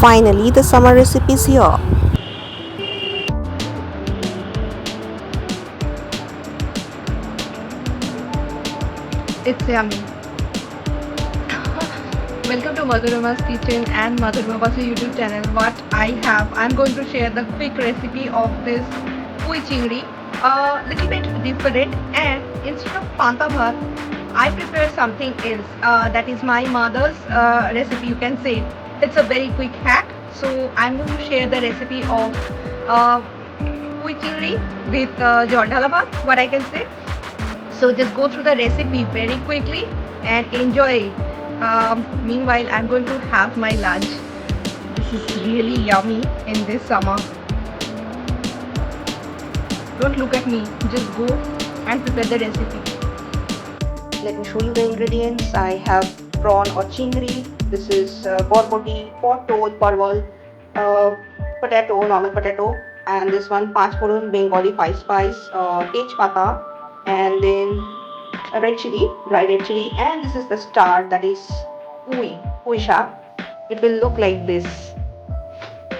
Finally, the summer recipe is here. It's yummy. Welcome to Madhurima's Kitchen and Madhurima's YouTube channel. What I have, I'm going to share the quick recipe of this Pui Chingri. A little bit different, and instead of Panta Bhaat, I prepare something else. That is my mother's recipe, you can say. It's a very quick hack. So I'm going to share the recipe of uh, Pui Chingri with Jol Dhala Bhaat, what I can say. So just go through the recipe very quickly and enjoy. Meanwhile, I'm going to have my lunch. This is really yummy in this summer. Don't look at me, just go and prepare the recipe. Let me show you the ingredients. I have prawn or chingri. This is borboti, potol, parwal, potato, normal potato, and this one Paanchforon Bengali 5 spice, Tej Pata, and then a red chili, dry red chili, and this is the star, that is pui shak. It will look like this,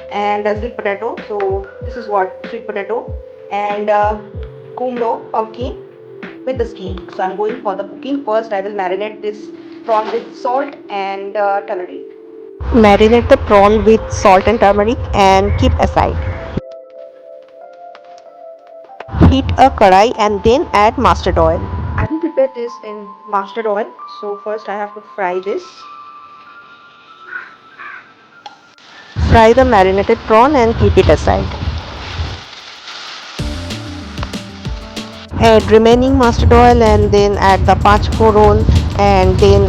and a sweet potato. So this is what sweet potato, and kumdo pumpkin with the skin. So I'm going for the cooking. First I will marinate this prawn with salt and turmeric. Marinate the prawn with salt and turmeric and keep aside. Heat a kadai and then add mustard oil. I will prepare this in mustard oil. So first I have to fry this. Fry the marinated prawn and keep it aside. Add remaining mustard oil and then add the Panchforon and then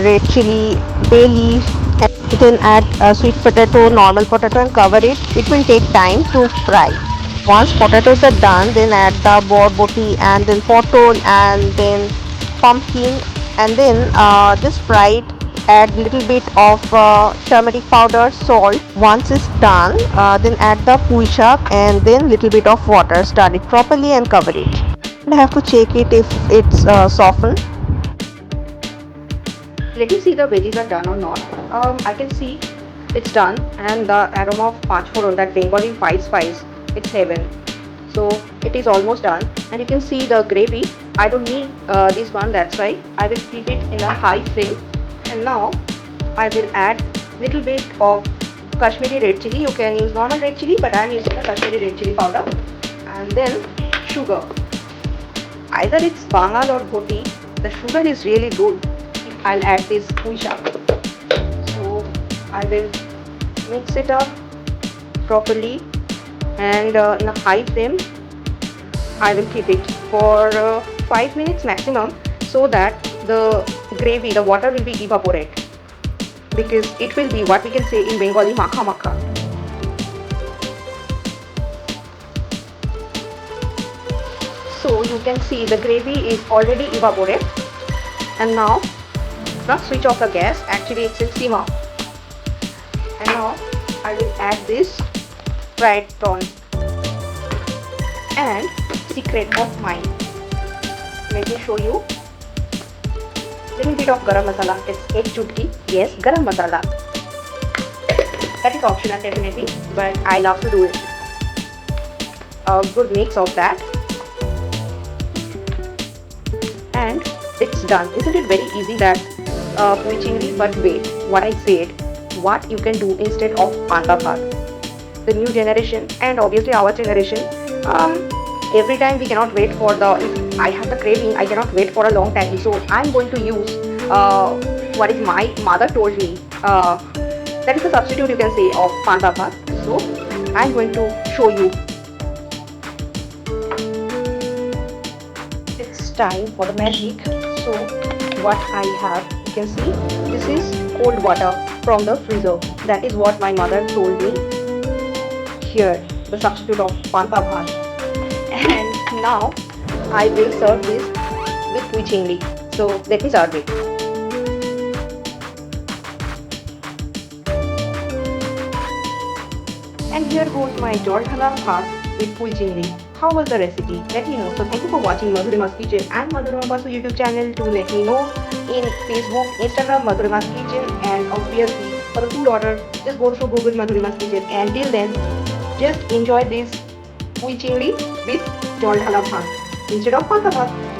red chili, bay leaf, and then add sweet potato, normal potato and cover it. It will take time to fry. Once potatoes are done, then add the borboti and then potol and then pumpkin, and then just fry it. Add little bit of turmeric powder, salt. Once it's done, then add the pui shak and then little bit of water. Stir it properly and cover it. And I have to check it if it's softened. Let me see the veggies are done or not. I can see it's done, and the aroma of Panch Foron, that Bengali 5 spice, it's heaven. So it is almost done, and you can see the gravy. I don't need this one, that's why I will keep it in a high flame. And now I will add little bit of Kashmiri red chili. You can use normal red chili, but I am using the Kashmiri red chili powder. And then sugar. Either it's Bengal or Borboti, the sugar is really good. I'll add this pui shak. So I will mix it up properly, and in a high flame I will keep it for 5 minutes maximum, so that the gravy, the water will be evaporate, because it will be what we can say in Bengali makha makha. So you can see the gravy is already evaporated, and now switch off the gas, actually it's in simmer. And now I will add this fried prawn. And secret of mine, let me show you. Little bit of garam masala. It's 8 chutki. Yes, garam masala. That is optional definitely, but I love to do it. A good mix of that, and it's done. Isn't it very easy, that Pui Chingri? But wait, what I said, what you can do instead of Panta Bhaat. The new generation, and obviously our generation, every time we cannot wait for the, if I have the craving, I cannot wait for a long time. So I'm going to use what is my mother told me. That is the substitute, you can say, of Panta Bhaat. So I'm going to show you. It's time for the magic. So what I have, you can see, this is cold water from the freezer. That is what my mother told me. Here, the substitute of Panta Bhaat. And now I will serve this with Pui Chingri. So let me serve it. And here goes my Jol Dhala Bhaat with Pui Chingri. How was the recipe? Let me know. So thank you for watching Madhurima's Kitchen and Madhurima's YouTube channel. To let me know in Facebook, Instagram, Madhurima's Kitchen, and obviously for the food order, just go through Google Madhurima's kitchen. And till then, just enjoy this Pui Chingri with Jol Dhala Bhaat instead of Pata Bhaat.